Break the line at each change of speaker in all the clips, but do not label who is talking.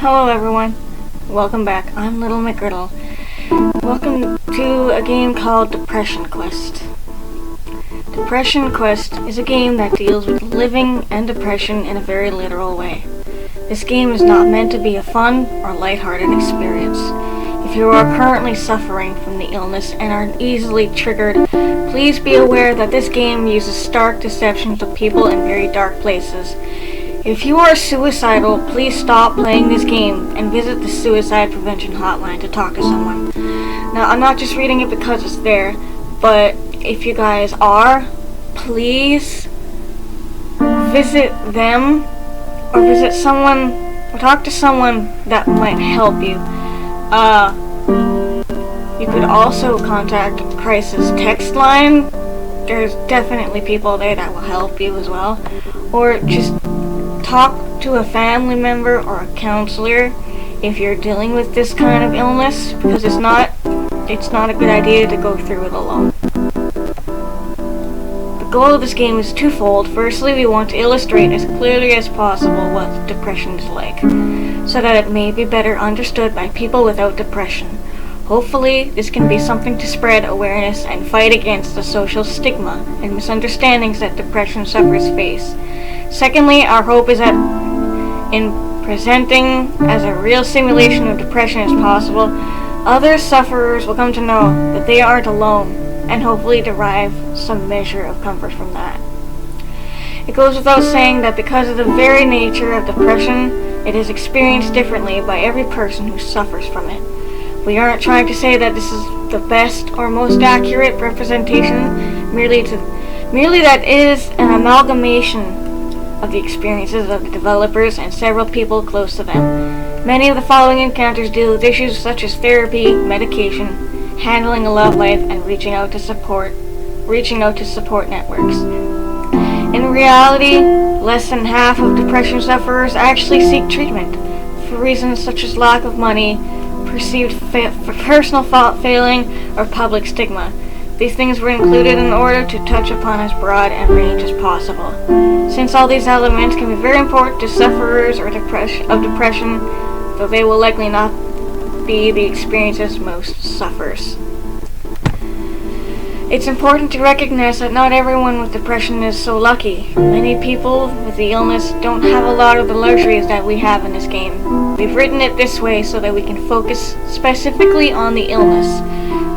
Hello everyone, welcome back. I'm Little McGriddle. Welcome to a game called Depression Quest. Depression Quest is a game that deals with living and depression in a very literal way. This game is not meant to be a fun or lighthearted experience. If you are currently suffering from the illness and are easily triggered, please be aware that this game uses stark deceptions of people in very dark places. If you are suicidal, please stop playing this game and visit the Suicide Prevention Hotline to talk to someone. Now, I'm not just reading it because it's there, but if you guys are, please visit them or visit someone or talk to someone that might help you. You could also contact Crisis Text Line. There's definitely people there that will help you as well. Or just talk to a family member or a counselor if you're dealing with this kind of illness, because it's not a good idea to go through it alone. The goal of this game is twofold. Firstly, we want to illustrate as clearly as possible what depression is like, so that it may be better understood by people without depression. Hopefully, this can be something to spread awareness and fight against the social stigma and misunderstandings that depression sufferers face. Secondly, our hope is that in presenting as a real simulation of depression as possible, other sufferers will come to know that they aren't alone and hopefully derive some measure of comfort from that. It goes without saying that because of the very nature of depression, it is experienced differently by every person who suffers from it. We aren't trying to say that this is the best or most accurate representation, merely that it is an amalgamation of the experiences of the developers and several people close to them. Many of the following encounters deal with issues such as therapy, medication, handling a love life, and reaching out to support networks. In reality, less than half of depression sufferers actually seek treatment for reasons such as lack of money, perceived personal failing, or public stigma. These things were included in order to touch upon as broad a range as possible. Since all these elements can be very important to sufferers of depression, though they will likely not be the experiences most suffers. It's important to recognize that not everyone with depression is so lucky. Many people with the illness don't have a lot of the luxuries that we have in this game. We've written it this way so that we can focus specifically on the illness,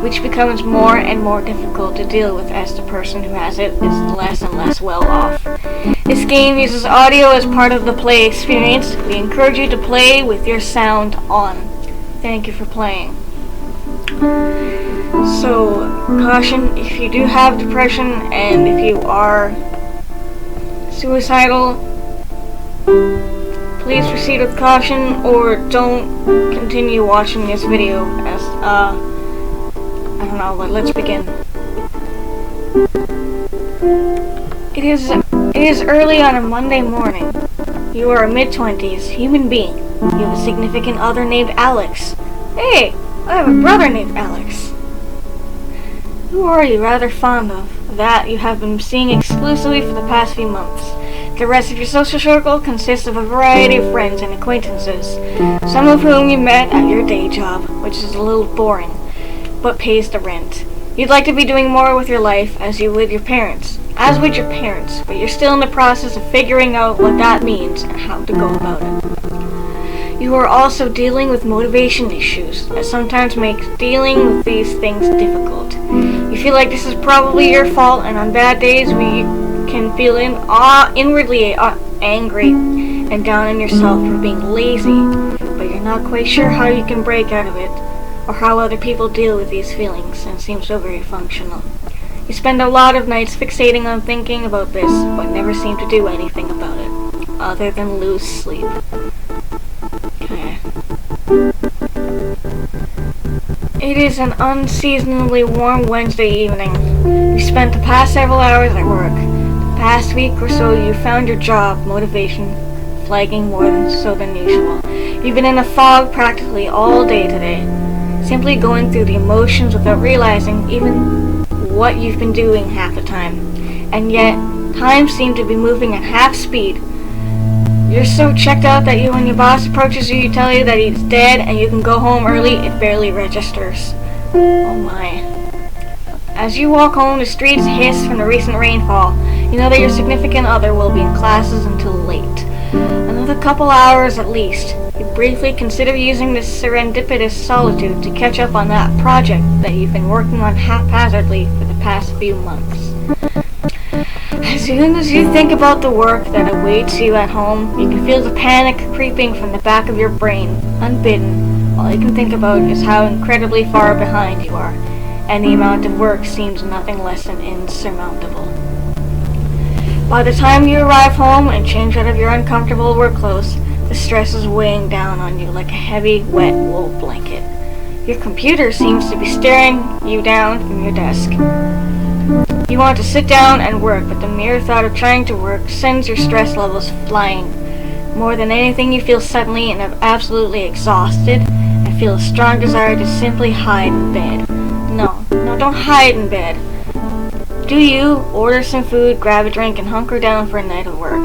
which becomes more and more difficult to deal with as the person who has it is less and less well off. This game uses audio as part of the play experience. We encourage you to play with your sound on. Thank you for playing. So, caution, if you do have depression and if you are suicidal, please proceed with caution or don't continue watching this video as, I don't know, but let's begin. It is early on a Monday morning. You are a mid-20s human being. You have a significant other named Alex. Hey, I have a brother named Alex. Who are you rather fond of? That you have been seeing exclusively for the past few months. The rest of your social circle consists of a variety of friends and acquaintances, some of whom you met at your day job, which is a little boring, but pays the rent. You'd like to be doing more with your life as with your parents, but you're still in the process of figuring out what that means and how to go about it. You are also dealing with motivation issues that sometimes make dealing with these things difficult. You feel like this is probably your fault, and on bad days we can feel inwardly angry and down on yourself for being lazy, but you're not quite sure how you can break out of it, or how other people deal with these feelings, and seem so very functional. You spend a lot of nights fixating on thinking about this, but never seem to do anything about it, other than lose sleep. Okay. It is an unseasonably warm Wednesday evening. You spent the past several hours at work. The past week or so you found your job motivation flagging more than usual. You've been in a fog practically all day today, simply going through the emotions without realizing even what you've been doing half the time. And yet, time seemed to be moving at half speed. You're so checked out that when your boss approaches you, you tell you that he's dead and you can go home early, it barely registers. Oh my. As you walk home, the streets hiss from the recent rainfall. You know that your significant other will be in classes until late. Another couple hours at least. You briefly consider using this serendipitous solitude to catch up on that project that you've been working on haphazardly for the past few months. As soon as you think about the work that awaits you at home, you can feel the panic creeping from the back of your brain, unbidden. All you can think about is how incredibly far behind you are, and the amount of work seems nothing less than insurmountable. By the time you arrive home and change out of your uncomfortable work clothes, the stress is weighing down on you like a heavy, wet wool blanket. Your computer seems to be staring you down from your desk. You want to sit down and work, but the mere thought of trying to work sends your stress levels flying. More than anything, you feel suddenly and absolutely exhausted and feel a strong desire to simply hide in bed. No, don't hide in bed. Do you order some food, grab a drink, and hunker down for a night of work?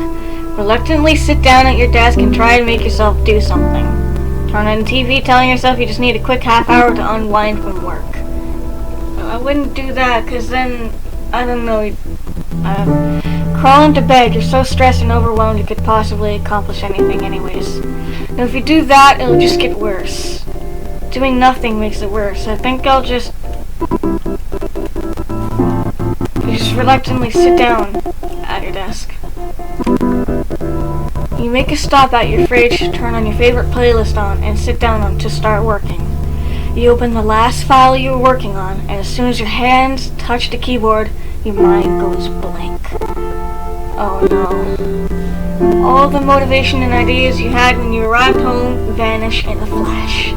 Reluctantly sit down at your desk and try to make yourself do something. Turn on TV telling yourself you just need a quick half hour to unwind from work. I wouldn't do that, because then, I don't know, crawl into bed. You're so stressed and overwhelmed you could possibly accomplish anything anyways. Now if you do that, it'll just get worse. Doing nothing makes it worse. I think I'll just reluctantly sit down at your desk. You make a stop at your fridge, turn on your favorite playlist and sit down to start working. You open the last file you were working on, and as soon as your hands touch the keyboard, your mind goes blank. Oh no. All the motivation and ideas you had when you arrived home vanish in a flash.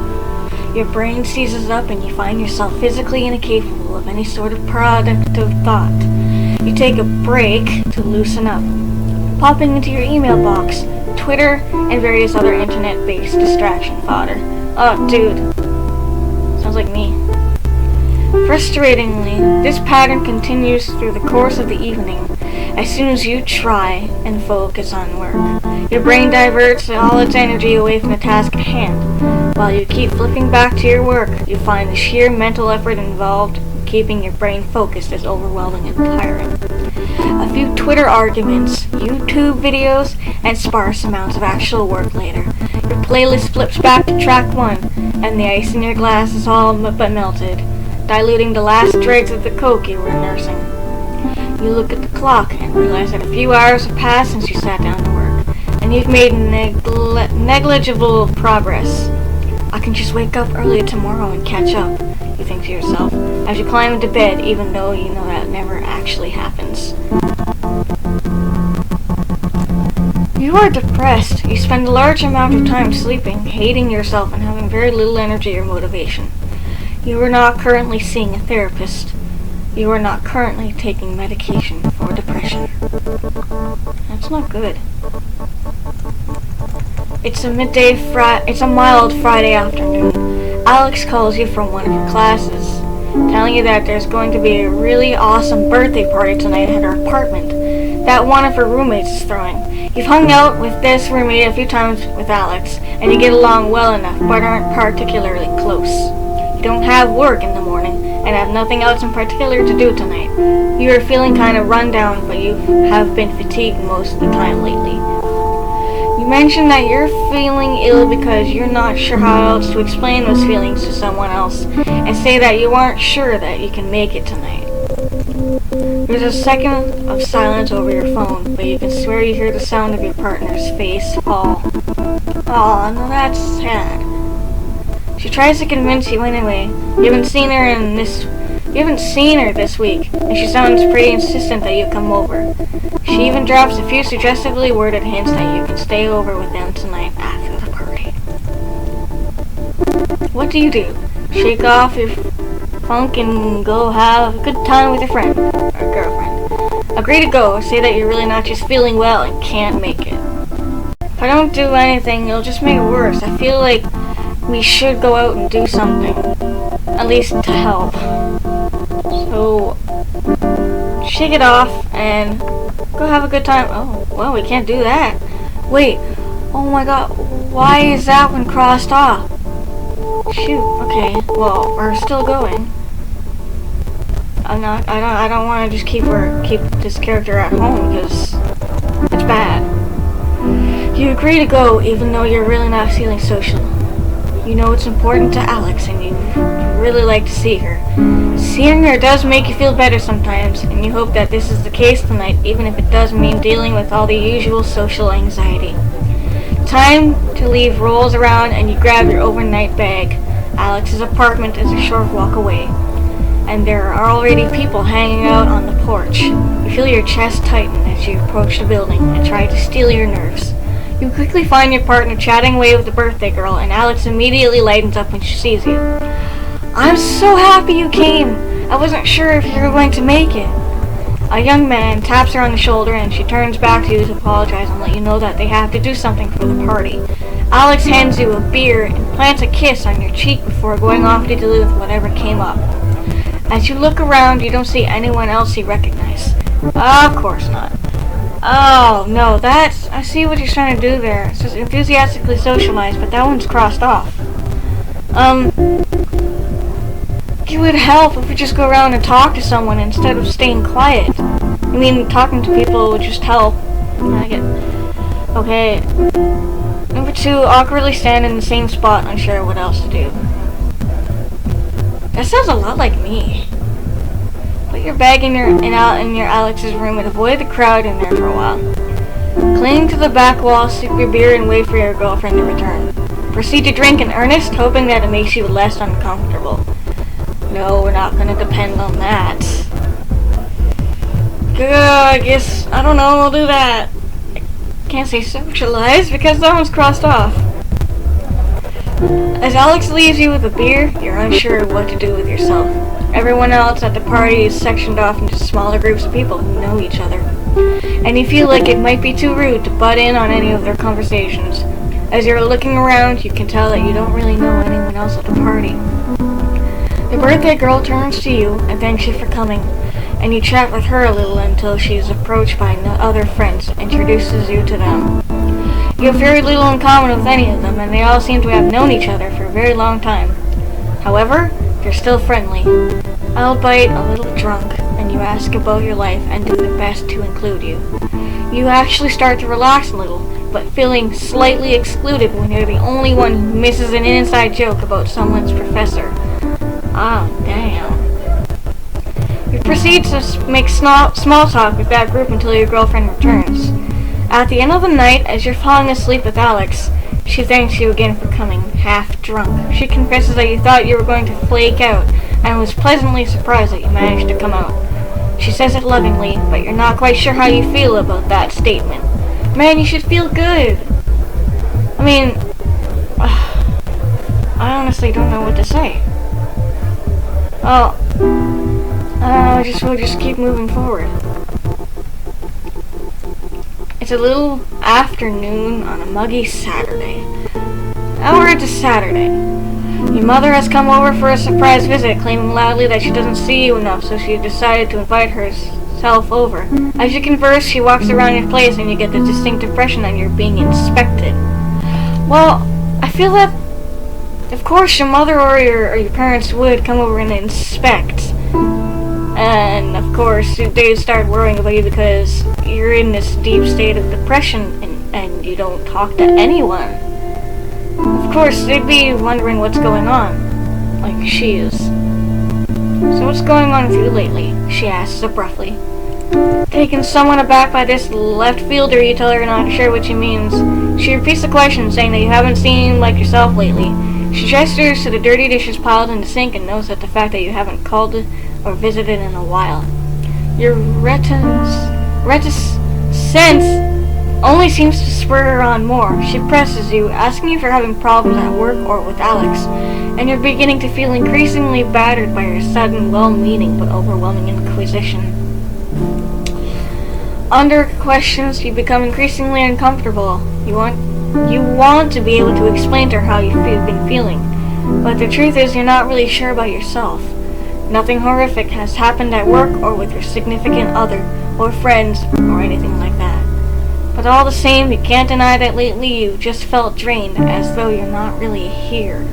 Your brain seizes up and you find yourself physically incapable of any sort of productive thought. You take a break to loosen up, popping into your email box, Twitter, and various other internet-based distraction fodder. Oh, dude. Sounds like me. Frustratingly, this pattern continues through the course of the evening. As soon as you try and focus on work, your brain diverts all its energy away from the task at hand. While you keep flipping back to your work, you find the sheer mental effort involved in keeping your brain focused is overwhelming and tiring. A few Twitter arguments, YouTube videos, and sparse amounts of actual work later. Your playlist flips back to track 1, and the ice in your glass is all but melted, diluting the last dregs of the Coke you were nursing. You look at the clock and realize that a few hours have passed since you sat down to work, and you've made negligible progress. I can just wake up early tomorrow and catch up, you think to yourself, as you climb into bed, even though you know that never actually happens. You are depressed. You spend a large amount of time sleeping, hating yourself, and having very little energy or motivation. You are not currently seeing a therapist. You are not currently taking medication for depression. That's not good. It's a mild Friday afternoon. Alex calls you from one of your classes, telling you that there's going to be a really awesome birthday party tonight at her apartment that one of her roommates is throwing. You've hung out with this roommate a few times with Alex, and you get along well enough, but aren't particularly close. You don't have work in the morning, and have nothing else in particular to do tonight. You are feeling kind of run down, but you have been fatigued most of the time lately. You mention that you're feeling ill because you're not sure how else to explain those feelings to someone else, and say that you aren't sure that you can make it tonight. There's a second of silence over your phone, but you can swear you hear the sound of your partner's face fall. Aw, no, that's sad. She tries to convince you anyway. You haven't seen her this week, and she sounds pretty insistent that you come over. She even drops a few suggestively worded hints that you can stay over with them tonight after the party. What do? Shake off your funk and go have a good time with your friend or girlfriend. Agree to go. Say that you're really not just feeling well and can't make it. If I don't do anything, it'll just make it worse. I feel like we should go out and do something, at least to help. So shake it off and go have a good time. Oh, well, we can't do that. Wait, Oh my god, why is that one crossed off? Shoot, okay, well, we're still going. I don't want to just keep this character at home because it's bad. You agree to go even though you're really not feeling social. You know it's important to Alex and you really like to see her. Seeing her does make you feel better sometimes, and you hope that this is the case tonight, even if it does mean dealing with all the usual social anxiety. Time to leave rolls around and you grab your overnight bag. Alex's apartment is a short walk away, and there are already people hanging out on the porch. You feel your chest tighten as you approach the building and try to steel your nerves. You quickly find your partner chatting away with the birthday girl, and Alex immediately lightens up when she sees you. I'm so happy you came! I wasn't sure if you were going to make it. A young man taps her on the shoulder and she turns back to you to apologize and let you know that they have to do something for the party. Alex hands you a beer and plants a kiss on your cheek before going off to deal with whatever came up. As you look around, you don't see anyone else you recognize. Of course not. Oh, no, I see what you're trying to do there. It says enthusiastically socialize, but that one's crossed off. It would help if we just go around and talk to someone instead of staying quiet. I mean, talking to people would just help. I get... Okay. Number 2, awkwardly stand in the same spot, unsure what else to do. That sounds a lot like me. Put your bag in your Alex's room and avoid the crowd in there for a while. Cling to the back wall, sip your beer, and wait for your girlfriend to return. Proceed to drink in earnest, hoping that it makes you less uncomfortable. No, we're not going to depend on that. Good, I guess, I don't know, we'll do that. Can't say socialize because that one's crossed off. As Alex leaves you with a beer, you're unsure of what to do with yourself. Everyone else at the party is sectioned off into smaller groups of people who know each other, and you feel like it might be too rude to butt in on any of their conversations. As you're looking around, you can tell that you don't really know anyone else at the party. The birthday girl turns to you and thanks you for coming, and you chat with her a little until she is approached by other friends and introduces you to them. You have very little in common with any of them, and they all seem to have known each other for a very long time. However, they're still friendly, albeit a little drunk, and you ask about your life and do the best to include you. You actually start to relax a little, but feeling slightly excluded when you're the only one who misses an inside joke about someone's professor. Ah, damn. You proceed to make small talk with that group until your girlfriend returns. At the end of the night, as you're falling asleep with Alex, she thanks you again for coming, half drunk. She confesses that you thought you were going to flake out, and was pleasantly surprised that you managed to come out. She says it lovingly, but you're not quite sure how you feel about that statement. Man, you should feel good. I mean, I honestly don't know what to say. Oh, we'll just keep moving forward. It's a little afternoon on a muggy Saturday. Now we're into Saturday. Your mother has come over for a surprise visit, claiming loudly that she doesn't see you enough, so she decided to invite herself over. As you converse, she walks around your place and you get the distinct impression that you're being inspected. Well, I feel that of course your mother or your parents would come over and inspect. And of course they start worrying about you because you're in this deep state of depression and you don't talk to anyone. Of course they'd be wondering what's going on, like she is. So what's going on with you lately? She asks abruptly. Taken somewhat aback by this left fielder, you tell her you're not sure what she means. She repeats the question, saying that you haven't seemed like yourself lately. She gestures to the dirty dishes piled in the sink and notes at the fact that you haven't called or visited in a while. Your reticence only seems to spur her on more. She presses you, asking you if you're having problems at work or with Alex, and you're beginning to feel increasingly battered by her sudden, well-meaning but overwhelming inquisition. Under questions, you become increasingly uncomfortable. You want to be able to explain to her how you've been feeling, but the truth is you're not really sure about yourself. Nothing horrific has happened at work or with your significant other or friends or anything like that. But all the same, you can't deny that lately you just felt drained, as though you're not really here.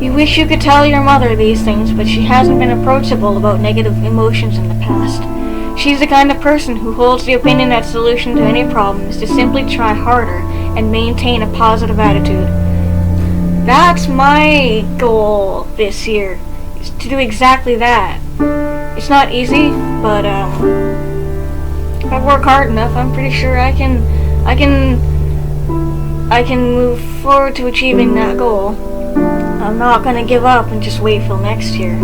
You wish you could tell your mother these things, but she hasn't been approachable about negative emotions in the past. She's the kind of person who holds the opinion that solution to any problem is to simply try harder and maintain a positive attitude. That's my goal this year, is to do exactly that. It's not easy, but if I work hard enough, I'm pretty sure I can move forward to achieving that goal. I'm not gonna give up and just wait till next year.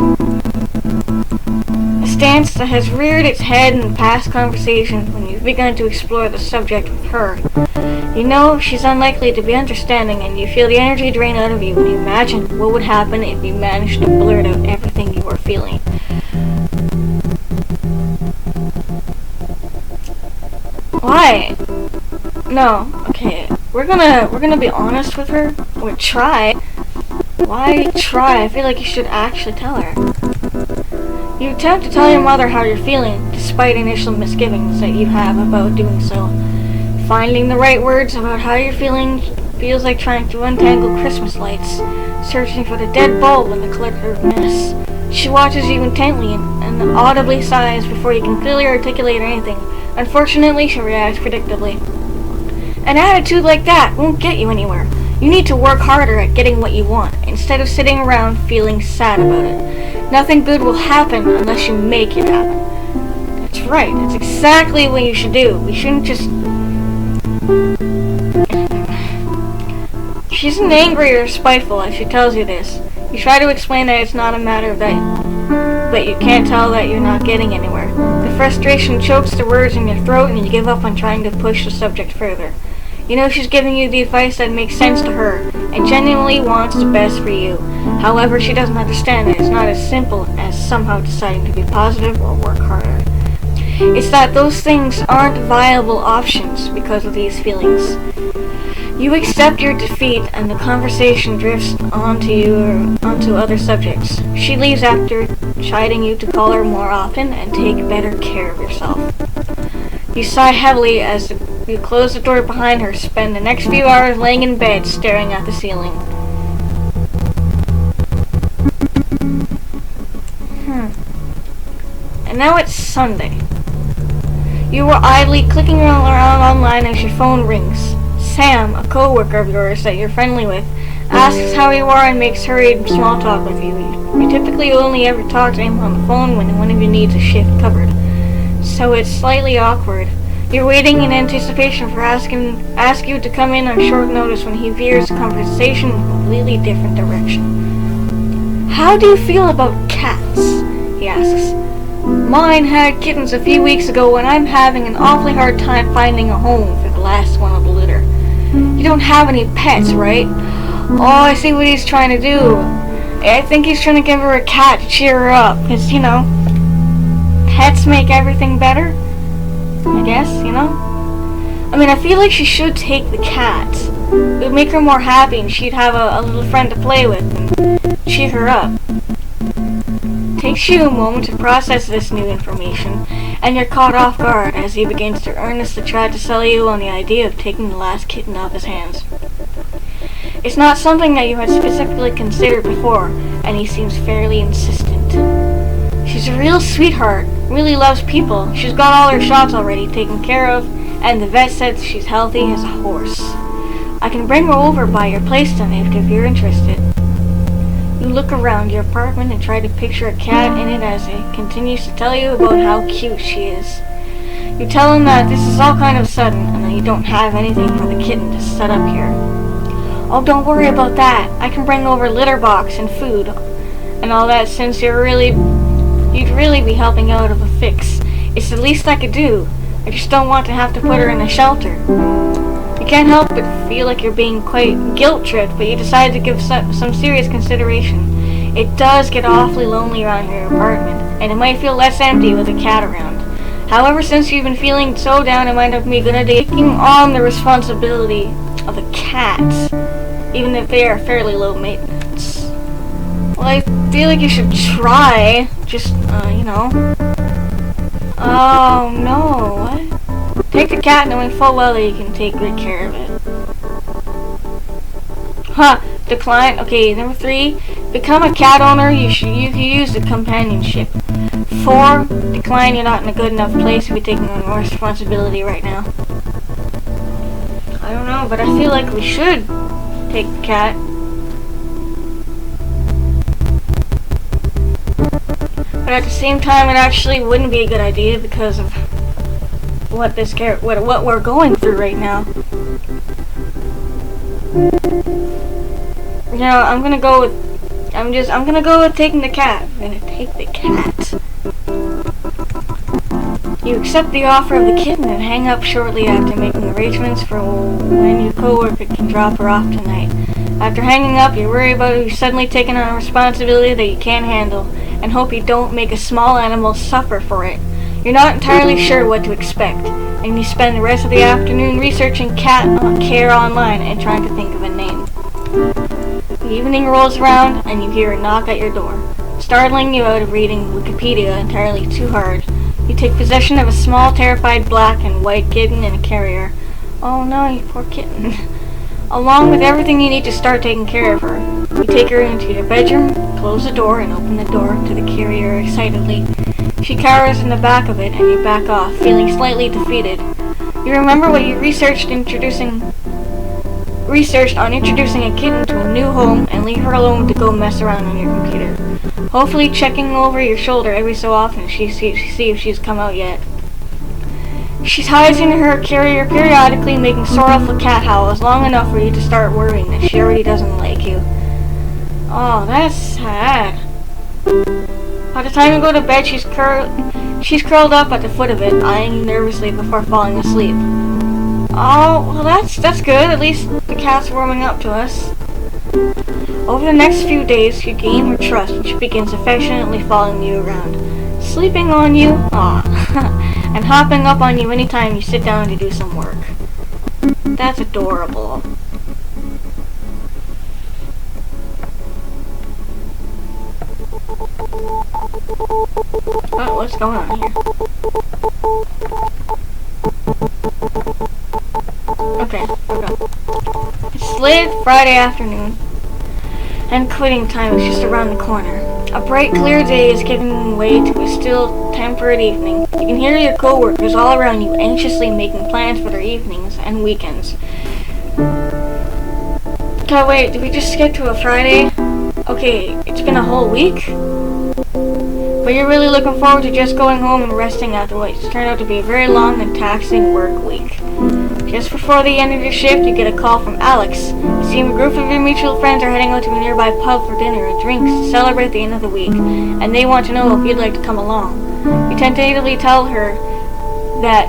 A stance that has reared its head in past conversation when you've begun to explore the subject with her. You know she's unlikely to be understanding, and you feel the energy drain out of you when you imagine what would happen if you managed to blurt out everything you are feeling. Why? No, okay. We're gonna be honest with her. Or try. Why try? I feel like you should actually tell her. You attempt to tell your mother how you're feeling, despite initial misgivings that you have about doing so. Finding the right words about how you're feeling feels like trying to untangle Christmas lights, searching for the dead bulb in the cluttered mess. She watches you intently and audibly sighs before you can clearly articulate anything. Unfortunately, she reacts predictably. An attitude like that won't get you anywhere. You need to work harder at getting what you want, instead of sitting around feeling sad about it. Nothing good will happen unless you make it happen. That's right, that's exactly what you should do. We shouldn't just... She isn't angry or spiteful as she tells you this. You try to explain that it's not a matter of that, but you can't tell that you're not getting anywhere. The frustration chokes the words in your throat and you give up on trying to push the subject further. You know she's giving you the advice that makes sense to her and genuinely wants the best for you. However, she doesn't understand that it's not as simple as somehow deciding to be positive or work harder. It's that those things aren't viable options because of these feelings. You accept your defeat and the conversation drifts onto other subjects. She leaves after chiding you to call her more often and take better care of yourself. You sigh heavily as you close the door behind her, spend the next few hours laying in bed staring at the ceiling. And now it's Sunday. You are idly clicking around online as your phone rings. Sam, a co-worker of yours that you're friendly with, asks how you are and makes hurried small talk with you. You typically only ever talk to him on the phone when one of you needs a shift covered, so it's slightly awkward. You're waiting in anticipation for ask you to come in on short notice when he veers the conversation in a completely different direction. How do you feel about cats? He asks. Mine had kittens a few weeks ago and I'm having an awfully hard time finding a home for the last one of the litter. You don't have any pets, right? Oh, I see what he's trying to do. I think he's trying to give her a cat to cheer her up, because, you know, pets make everything better, I guess, you know? I mean, I feel like she should take the cat. It would make her more happy and she'd have a little friend to play with and cheer her up. It takes you a moment to process this new information, and you're caught off guard as he begins to earnestly try to sell you on the idea of taking the last kitten off his hands. It's not something that you had specifically considered before, and he seems fairly insistent. She's a real sweetheart, really loves people. She's got all her shots already taken care of, and the vet said she's healthy as a horse. I can bring her over by your place tonight if you're interested. You look around your apartment and try to picture a cat in it as it continues to tell you about how cute she is. You tell him that this is all kind of sudden and that you don't have anything for the kitten to set up here. Oh, don't worry about that. I can bring over litter box and food and all that since you'd really be helping out of a fix. It's the least I could do. I just don't want to have to put her in a shelter. You can't help but feel like you're being quite guilt-tripped, but you decide to give some serious consideration. It does get awfully lonely around your apartment, and it might feel less empty with a cat around. However, since you've been feeling so down, it might have me gonna taking on the responsibility of a cat, even if they are fairly low maintenance. Well, I feel like you should try. Just, you know. Oh, no, what? Take the cat knowing full well that you can take good care of it. Huh, decline. Okay, number 3, become a cat owner, you can use the companionship. 4, decline, you're not in a good enough place to be taking on more responsibility right now. I don't know, but I feel like we should take the cat. But at the same time, it actually wouldn't be a good idea because of what we're going through right now. You know, I'm gonna go with taking the cat. I'm gonna take the cat. You accept the offer of the kitten and hang up shortly after making arrangements for when your coworker can drop her off tonight. After hanging up, you worry about you suddenly taking on a responsibility that you can't handle, and hope you don't make a small animal suffer for it. You're not entirely sure what to expect, and you spend the rest of the afternoon researching cat care online and trying to think of a name. The evening rolls around, and you hear a knock at your door, startling you out of reading Wikipedia entirely too hard. You take possession of a small, terrified black and white kitten in a carrier. Oh no, you poor kitten. Along with everything you need to start taking care of her. You take her into your bedroom, close the door, and open the door to the carrier excitedly. She cowers in the back of it, and you back off, feeling slightly defeated. You remember what you researched on introducing a kitten to a new home, and leave her alone to go mess around on your computer. Hopefully checking over your shoulder every so often to see if she's come out yet. She hides in her carrier periodically, making sorrowful cat howls long enough for you to start worrying that she already doesn't like you. Oh, that's sad. By the time you go to bed, she's curled up at the foot of it, eyeing you nervously before falling asleep. Oh, well that's good. At least the cat's warming up to us. Over the next few days, you gain her trust, and she begins affectionately following you around, sleeping on you, and hopping up on you anytime you sit down to do some work. That's adorable. Oh, what's going on here? Okay, we're done. It's late Friday afternoon, and quitting time is just around the corner. A bright, clear day is giving way to a still, temperate evening. You can hear your co-workers all around you anxiously making plans for their evenings and weekends. God, wait, did we just skip to a Friday? Okay, it's been a whole week? But you're really looking forward to just going home and resting after what's turned out to be a very long and taxing work week. Just before the end of your shift, you get a call from Alex. You see a group of your mutual friends are heading out to a nearby pub for dinner and drinks to celebrate the end of the week, and they want to know if you'd like to come along. You tentatively tell her that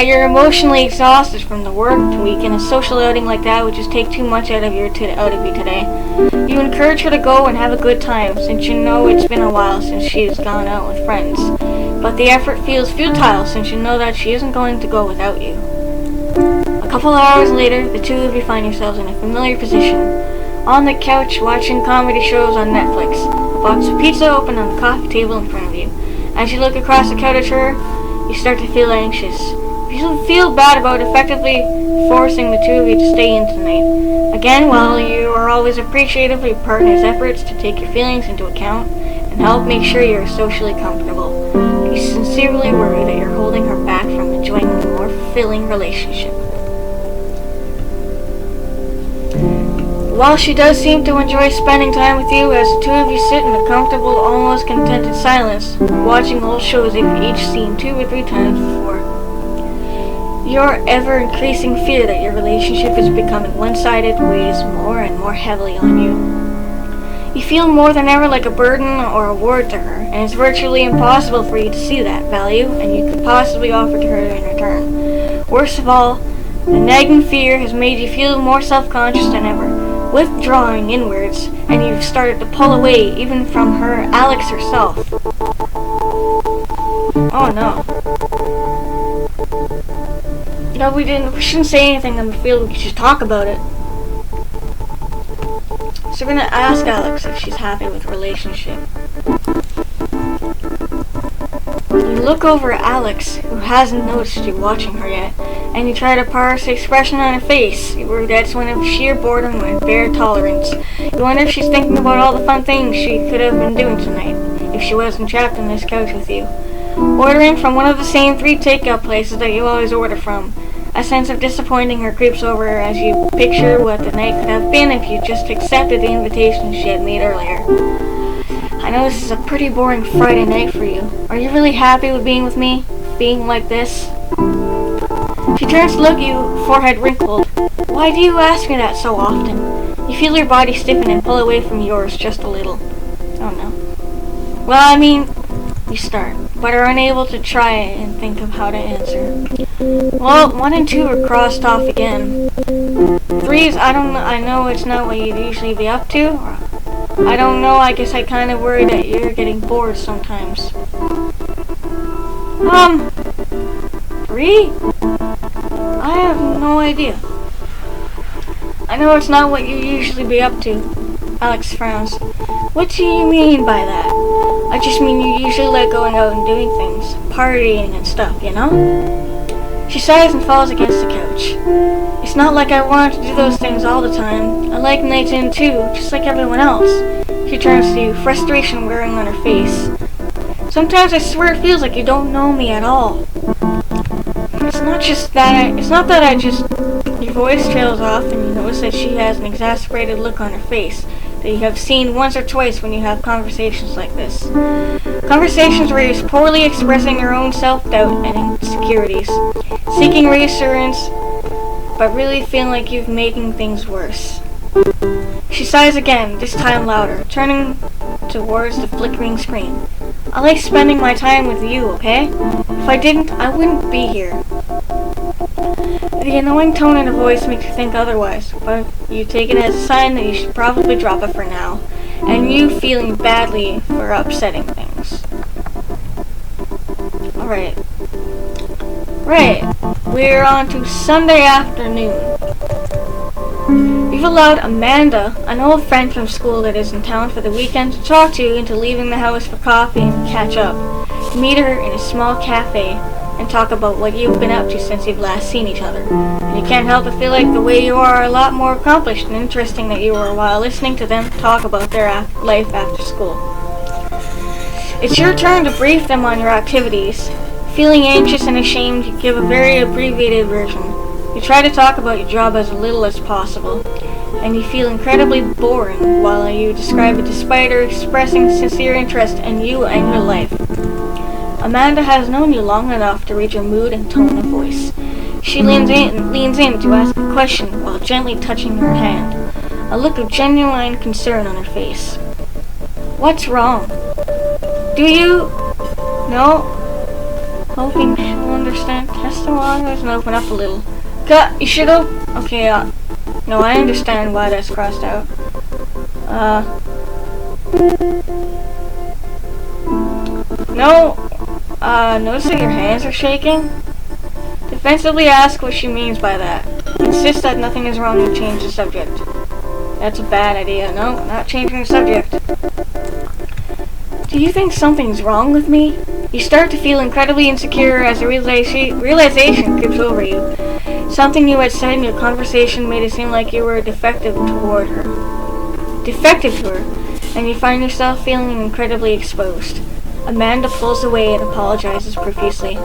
you're emotionally exhausted from the work week, and a social outing like that would just take too much out of you today. You encourage her to go and have a good time, since you know it's been a while since she's gone out with friends. But the effort feels futile, since you know that she isn't going to go without you. A couple of hours later, the two of you find yourselves in a familiar position, on the couch watching comedy shows on Netflix. A box of pizza open on the coffee table in front of you. As you look across the couch at her, you start to feel anxious. You feel bad about effectively forcing the two of you to stay in tonight. Again, while you are always appreciative of your partner's efforts to take your feelings into account and help make sure you're socially comfortable, you sincerely worry that you're holding her back from enjoying a more fulfilling relationship. While she does seem to enjoy spending time with you, as the two of you sit in a comfortable, almost contented silence, watching old shows you've each seen 2 or 3 times before, your ever-increasing fear that your relationship is becoming one-sided weighs more and more heavily on you. You feel more than ever like a burden or a ward to her, and it's virtually impossible for you to see that value and you could possibly offer to her in return. Worst of all, the nagging fear has made you feel more self-conscious than ever, withdrawing inwards, and you've started to pull away even from her, Alex herself. Oh no. No, we shouldn't say anything, and we feel we should talk about it. So we're gonna ask Alex if she's happy with the relationship. You look over at Alex, who hasn't noticed you watching her yet, and you try to parse the expression on her face. That's one of sheer boredom and bare tolerance. You wonder if she's thinking about all the fun things she could have been doing tonight, if she wasn't trapped on this couch with you. Ordering from one of the same 3 takeout places that you always order from. A sense of disappointing her creeps over her as you picture what the night could have been if you just accepted the invitation she had made earlier. I know this is a pretty boring Friday night for you. Are you really happy with being with me? Being like this? She turns to look at you, forehead wrinkled. Why do you ask me that so often? You feel your body stiffen and pull away from yours just a little. Oh no. Well, I mean, you start, but are unable to try and think of how to answer. Well, 1 and 2 are crossed off again. 3's, I know it's not what you'd usually be up to. I don't know, I guess I kind of worry that you're getting bored sometimes. 3? I have no idea. I know it's not what you usually be up to. Alex frowns. What do you mean by that? I just mean you usually like going out and doing things. Partying and stuff, you know? She sighs and falls against the couch. It's not like I want to do those things all the time. I like nights in too, just like everyone else. She turns to you, frustration wearing on her face. Sometimes I swear it feels like you don't know me at all. It's not that I just... Your voice trails off and you notice that she has an exasperated look on her face that you have seen once or twice when you have conversations like this. Conversations where you're poorly expressing your own self-doubt and insecurities, seeking reassurance, but really feeling like you're making things worse. She sighs again, this time louder, turning towards the flickering screen. I like spending my time with you, okay? If I didn't, I wouldn't be here. The annoying tone in her voice makes you think otherwise, but you take it as a sign that you should probably drop it for now, and you feeling badly for upsetting things. Alright. Right. We're on to Sunday afternoon. You've allowed Amanda, an old friend from school that is in town for the weekend, to talk to you into leaving the house for coffee and catch up. Meet her in a small cafe and talk about what you've been up to since you've last seen each other. And you can't help but feel like the way you are a lot more accomplished and interesting than you were while listening to them talk about their life after school. It's your turn to brief them on your activities. Feeling anxious and ashamed, you give a very abbreviated version. You try to talk about your job as little as possible, and you feel incredibly boring while you describe it despite her expressing sincere interest in you and your life. Amanda has known you long enough to read your mood and tone of voice. She leans in to ask a question while gently touching your hand, a look of genuine concern on her face. What's wrong? Do you? No? Hoping she'll understand. Test the waters and open up a little. Cut! You should have... Okay, no, I understand why that's crossed out. No. Notice that your hands are shaking? Defensively ask what she means by that. Insist that nothing is wrong and change the subject. That's a bad idea. No, not changing the subject. Do you think something's wrong with me? You start to feel incredibly insecure as a realization creeps over you. Something you had said in your conversation made it seem like you were defective to her, and you find yourself feeling incredibly exposed. Amanda pulls away and apologizes profusely.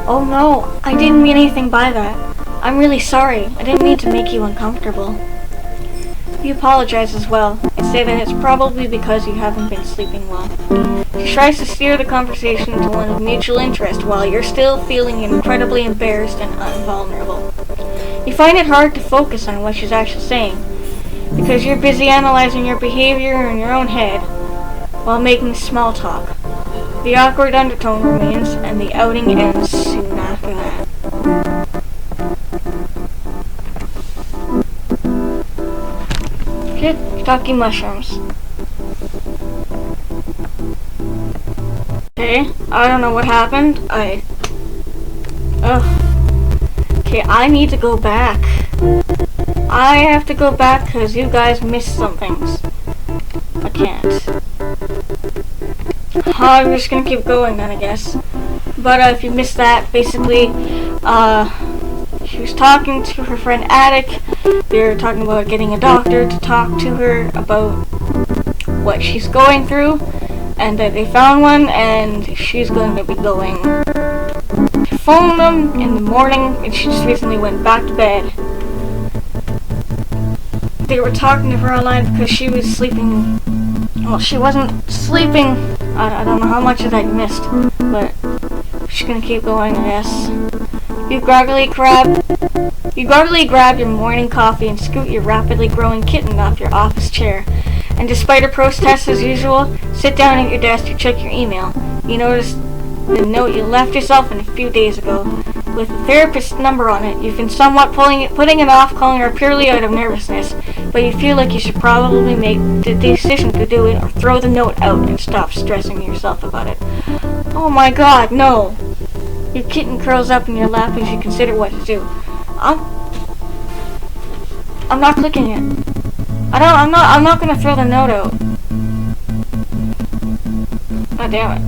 Oh no, I didn't mean anything by that. I'm really sorry. I didn't mean to make you uncomfortable. You apologize as well, and say that it's probably because you haven't been sleeping well. She tries to steer the conversation to one of mutual interest while you're still feeling incredibly embarrassed and vulnerable. You find it hard to focus on what she's actually saying, because you're busy analyzing your behavior in your own head while making small talk. The awkward undertone remains, and the outing ends soon after that. Shiitake mushrooms. Okay, I don't know what happened. Okay, I need to go back. I have to go back because you guys missed some things. I can't. I'm just gonna keep going then, I guess. But if you missed that, basically, she was talking to her friend Attic. They were talking about getting a doctor to talk to her about what she's going through, and that they found one, and she's going to be going to phone them in the morning, and she just recently went back to bed. They were talking to her online because she was sleeping. Well, she wasn't sleeping. I don't know how much of that you missed, but she's gonna keep going, I guess. You groggily grab your morning coffee and scoot your rapidly growing kitten off your office chair. And despite her protests as usual, sit down at your desk to check your email. You notice the note you left yourself a few days ago. With the therapist's number on it, you've been somewhat putting it off, calling her purely out of nervousness, but you feel like you should probably make the decision to do it or throw the note out and stop stressing yourself about it. Oh my god, no! Your kitten curls up in your lap as you consider what to do. I'm not clicking it. I'm not gonna throw the note out. Oh damn it.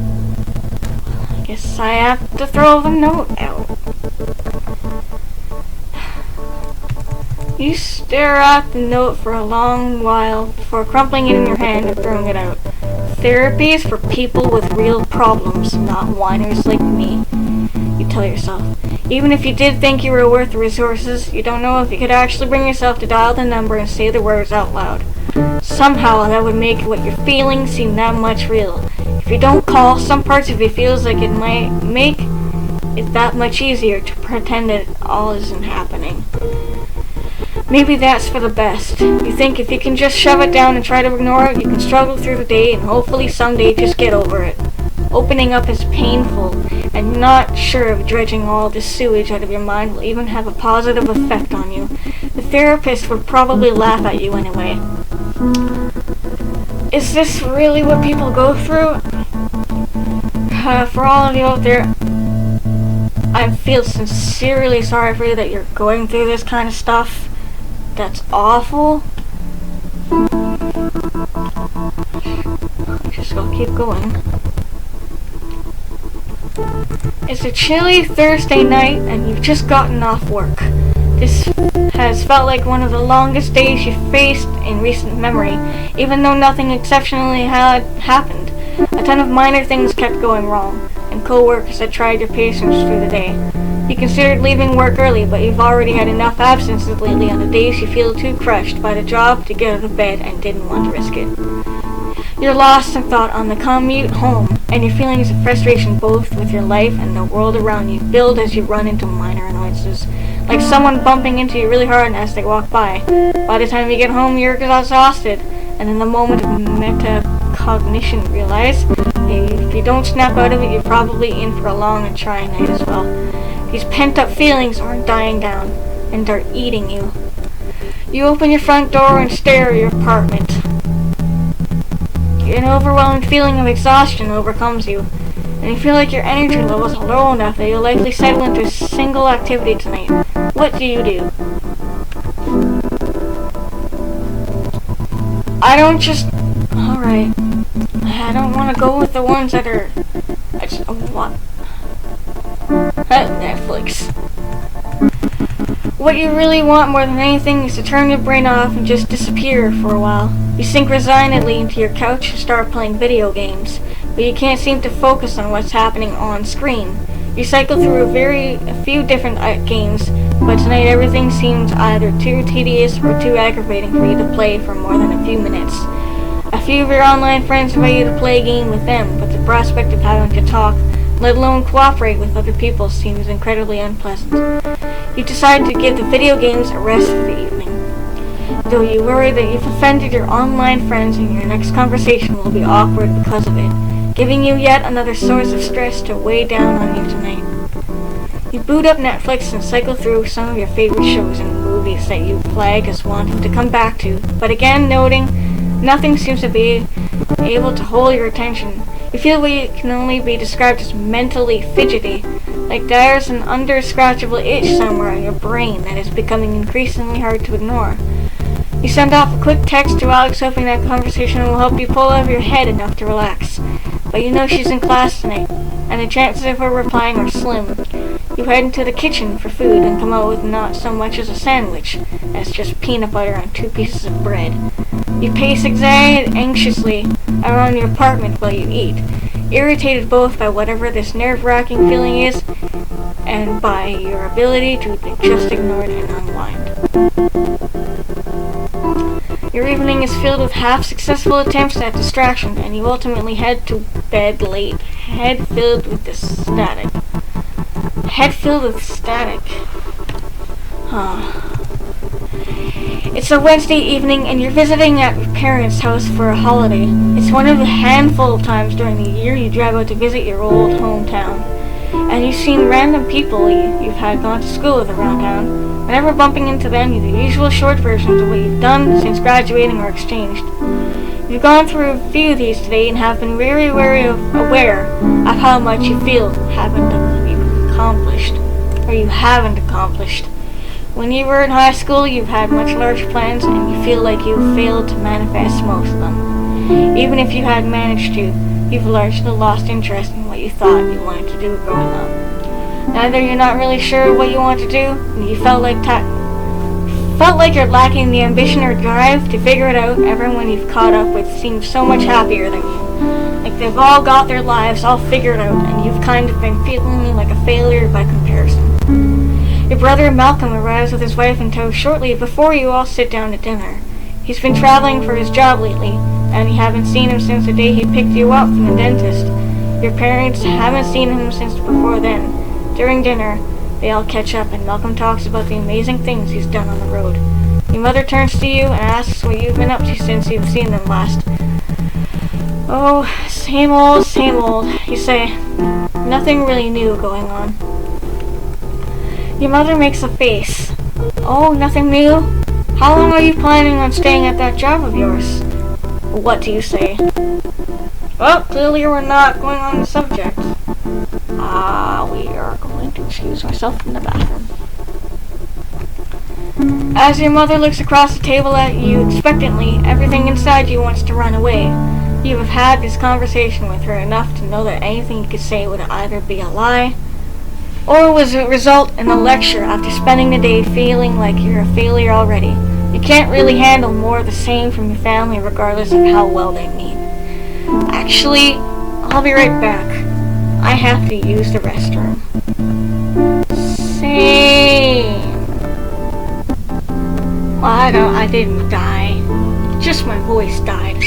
I guess I have to throw the note out. You stare at the note for a long while before crumpling it in your hand and throwing it out. Therapy is for people with real problems, not whiners like me, you tell yourself. Even if you did think you were worth the resources, you don't know if you could actually bring yourself to dial the number and say the words out loud. Somehow that would make what you're feeling seem that much real. If you don't call, some parts of you feels like it might make it that much easier to pretend that all isn't happening. Maybe that's for the best. You think if you can just shove it down and try to ignore it, you can struggle through the day and hopefully someday just get over it. Opening up is painful, and you're not sure if dredging all this sewage out of your mind will even have a positive effect on you. The therapist would probably laugh at you anyway. Is this really what people go through? For all of you out there, I feel sincerely sorry for you that you're going through this kind of stuff. That's awful. Just gonna keep going. It's a chilly Thursday night and you've just gotten off work. This has felt like one of the longest days you've faced in recent memory, even though nothing exceptionally had happened. A ton of minor things kept going wrong, and co-workers had tried your patience through the day. You considered leaving work early, but you've already had enough absences lately on the days you feel too crushed by the job to get out of bed and didn't want to risk it. You're lost in thought on the commute home, and your feelings of frustration both with your life and the world around you build as you run into minor annoyances, like someone bumping into you really hard as they walk by. By the time you get home, you're exhausted, and in the moment of metacognition realize if you don't snap out of it, you're probably in for a long and trying night as well. These pent-up feelings aren't dying down, and are eating you. You open your front door and stare at your apartment. An overwhelming feeling of exhaustion overcomes you, and you feel like your energy levels are low enough that you'll likely settle into a single activity tonight. What do you do? Alright. I don't want to go with the ones that are... what? Netflix. What you really want more than anything is to turn your brain off and just disappear for a while. You sink resignedly into your couch and start playing video games, but you can't seem to focus on what's happening on screen. You cycle through a few different games, but tonight everything seems either too tedious or too aggravating for you to play for more than a few minutes. A few of your online friends invite you to play a game with them, but the prospect of having to talk, let alone cooperate with other people, seems incredibly unpleasant. You decide to give the video games a rest for the evening, though you worry that you've offended your online friends and your next conversation will be awkward because of it, giving you yet another source of stress to weigh down on you tonight. You boot up Netflix and cycle through some of your favorite shows and movies that you flag as wanting to come back to, but again noting nothing seems to be able to hold your attention. You feel what can only be described as mentally fidgety, like there's an under-scratchable itch somewhere in your brain that is becoming increasingly hard to ignore. You send off a quick text to Alex hoping that conversation will help you pull out of your head enough to relax. but you know she's in class tonight, and the chances of her replying are slim. You head into the kitchen for food and come out with not so much as a sandwich as just peanut butter on 2 pieces of bread. You pace anxiously around your apartment while you eat, irritated both by whatever this nerve-wracking feeling is and by your ability to just ignore it and unwind. Your evening is filled with half-successful attempts at distraction, and you ultimately head to bed late, head filled with static. It's a Wednesday evening, and you're visiting at your parents' house for a holiday. It's one of the handful of times during the year you drive out to visit your old hometown, and you've seen random people you've had gone to school with around town. Whenever bumping into them, you're the usual short versions of what you've done since graduating or exchanged. You've gone through a few of these today and have been very aware of how much you feel you haven't accomplished. When you were in high school, you've had much larger plans, and you feel like you've failed to manifest most of them. Even if you had managed to, you've largely lost interest in what you thought you wanted to do growing up. Neither you're not really sure what you want to do, and you felt like you're lacking the ambition or drive to figure it out. Everyone you've caught up with seems so much happier than you. Like they've all got their lives all figured out, and you've kind of been feeling like a failure by comparison. Your brother Malcolm arrives with his wife in tow shortly before you all sit down to dinner. He's been traveling for his job lately, and you haven't seen him since the day he picked you up from the dentist. Your parents haven't seen him since before then. During dinner, they all catch up, and Malcolm talks about the amazing things he's done on the road. Your mother turns to you and asks what you've been up to since you've seen them last. Oh, same old, you say. Nothing really new going on. Your mother makes a face. Oh, nothing new? How long are you planning on staying at that job of yours? What do you say? Well, clearly we're not going on the subject. We are going to excuse myself from the bathroom. As your mother looks across the table at you expectantly, everything inside you wants to run away. You have had this conversation with her enough to know that anything you could say would either be a lie or was a result in a lecture after spending the day feeling like you're a failure already. You can't really handle more of the same from your family regardless of how well they mean. Actually, I'll be right back. I have to use the restroom. Same. Well, I didn't die. Just my voice died.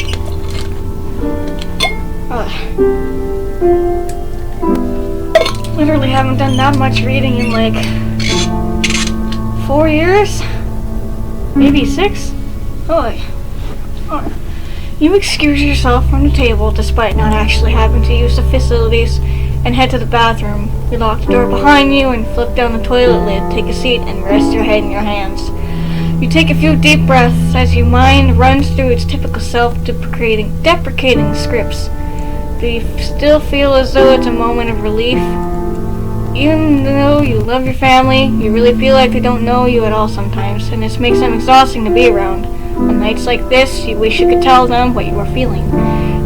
Literally haven't done that much reading in like 4 years? Maybe 6? You excuse yourself from the table despite not actually having to use the facilities and head to the bathroom. You lock the door behind you and flip down the toilet lid, take a seat, and rest your head in your hands. You take a few deep breaths as your mind runs through its typical self-deprecating scripts. Do you still feel as though it's a moment of relief? Even though you love your family, you really feel like they don't know you at all sometimes, and this makes them exhausting to be around. On nights like this, you wish you could tell them what you were feeling.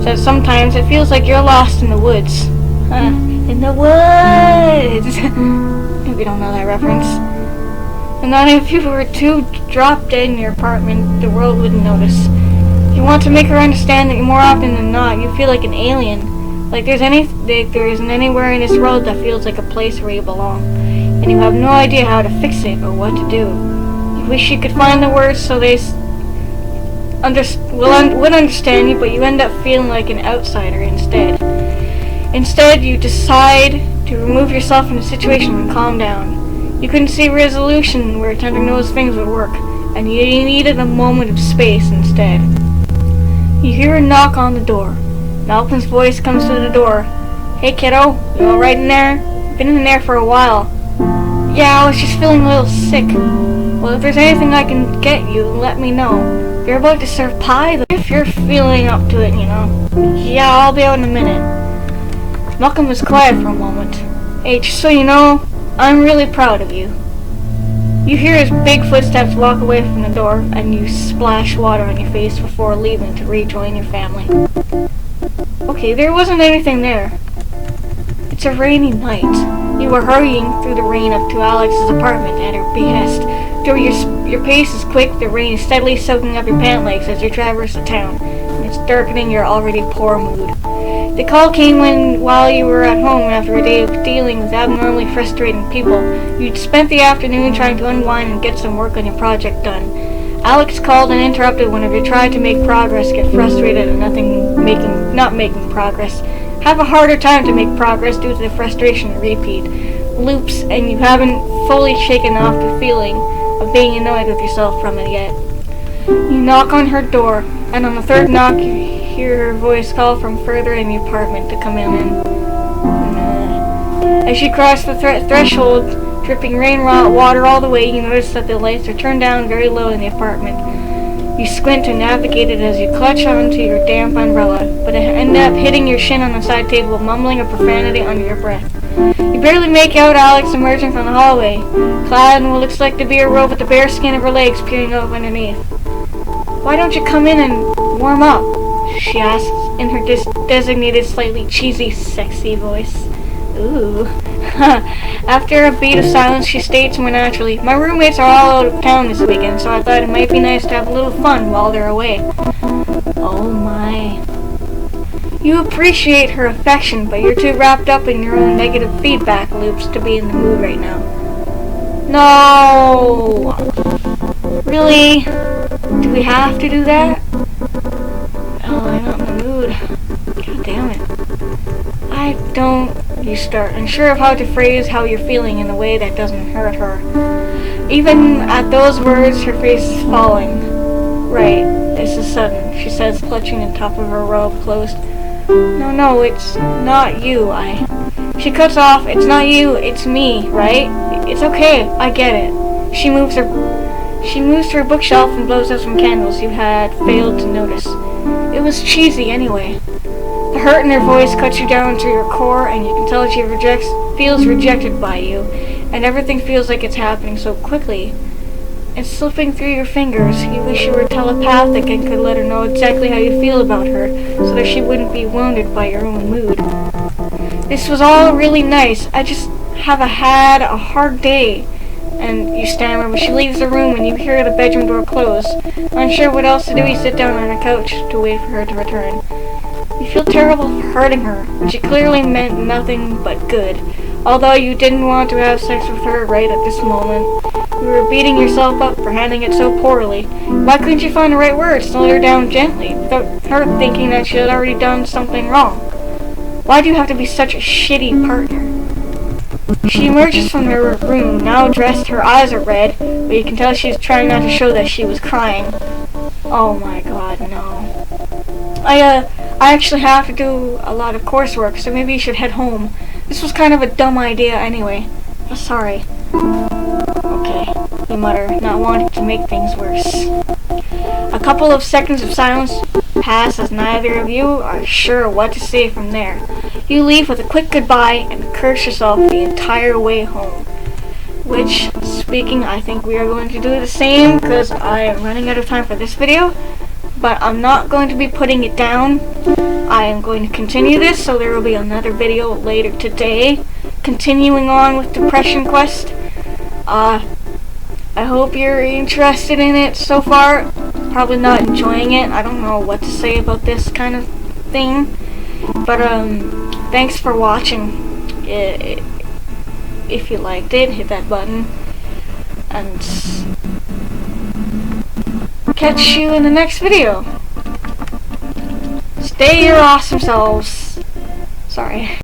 So sometimes it feels like you're lost in the woods. In the woods! If you don't know that reference. And not if you were to drop dead in your apartment, the world wouldn't notice. You want to make her understand that more often than not, you feel like an alien. Like there isn't anywhere in this world that feels like a place where you belong. And you have no idea how to fix it or what to do. You wish you could find the words so they would understand you, but you end up feeling like an outsider instead. Instead, you decide to remove yourself from the situation and calm down. You couldn't see resolution where attempting those things would work, and you needed a moment of space instead. You hear a knock on the door. Malcolm's voice comes to the door. Hey kiddo, you alright in there? Been in there for a while. Yeah, I was just feeling a little sick. Well, if there's anything I can get you, let me know. You're about to serve pie, if you're feeling up to it, you know. Yeah, I'll be out in a minute. Malcolm was quiet for a moment. Hey, just so you know, I'm really proud of you. You hear his big footsteps walk away from the door, and you splash water on your face before leaving to rejoin your family. Okay, there wasn't anything there. It's a rainy night. You were hurrying through the rain up to Alex's apartment at her behest. Though your pace is quick, the rain is steadily soaking up your pant legs as you traverse the town, and it's darkening your already poor mood. The call came while you were at home after a day of dealing with abnormally frustrating people. You'd spent the afternoon trying to unwind and get some work on your project done. Alex called and interrupted whenever you tried to make progress, get frustrated at not making progress. Have a harder time to make progress due to the frustration repeat loops, and you haven't fully shaken off the feeling of being annoyed with yourself from it yet. You knock on her door, and on the third knock you hear her voice call from further in the apartment to come in. As you cross the threshold, dripping water all the way, you notice that the lights are turned down very low in the apartment. You squint to navigate it as you clutch onto your damp umbrella, but end up hitting your shin on the side table, mumbling a profanity under your breath. You barely make out Alex emerging from the hallway, clad in what looks like to be a robe with the bare skin of her legs peering out underneath. "Why don't you come in and warm up?" she asks in her designated, slightly cheesy, sexy voice. Ooh. After a beat of silence, she states more naturally, "My roommates are all out of town this weekend, so I thought it might be nice to have a little fun while they're away." Oh my. You appreciate her affection, but you're too wrapped up in your own negative feedback loops to be in the mood right now. No! Really? Do we have to do that? Oh, I'm not in the mood. God damn it. I don't... You start, unsure of how to phrase how you're feeling in a way that doesn't hurt her. Even at those words, her face is falling. Right, this is sudden, she says, clutching the top of her robe closed. No, it's not you, She cuts off, "It's not you, it's me, right? It's okay, I get it." She moves to her bookshelf and blows out some candles you had failed to notice. It was cheesy anyway. The hurt in her voice cuts you down to your core, and you can tell she feels rejected by you, and everything feels like it's happening so quickly. It's slipping through your fingers. You wish you were telepathic and could let her know exactly how you feel about her, so that she wouldn't be wounded by your own mood. "This was all really nice. I just had a hard day." And you stammer, but she leaves the room and you hear the bedroom door close. Unsure what else to do, you sit down on a couch to wait for her to return. You feel terrible for hurting her, but she clearly meant nothing but good. Although you didn't want to have sex with her right at this moment, you were beating yourself up for handling it so poorly. Why couldn't you find the right words to let her down gently, without her thinking that she had already done something wrong? Why do you have to be such a shitty partner? She emerges from her room, now dressed. Her eyes are red, but you can tell she's trying not to show that she was crying. Oh my god, no. I actually have to do a lot of coursework, so maybe you should head home. This was kind of a dumb idea anyway. Sorry. Okay, you mutter, not wanting to make things worse. A couple of seconds of silence pass as neither of you are sure what to say from there. You leave with a quick goodbye and curse yourself the entire way home. Which, speaking, I think we are going to do the same because I am running out of time for this video. But I'm not going to be putting it down. I am going to continue this, so there will be another video later today, continuing on with Depression Quest. I hope you're interested in it so far. Probably not enjoying it. I don't know what to say about this kind of thing. But thanks for watching. If you liked it, hit that button. And catch you in the next video. Stay your awesome selves. Sorry.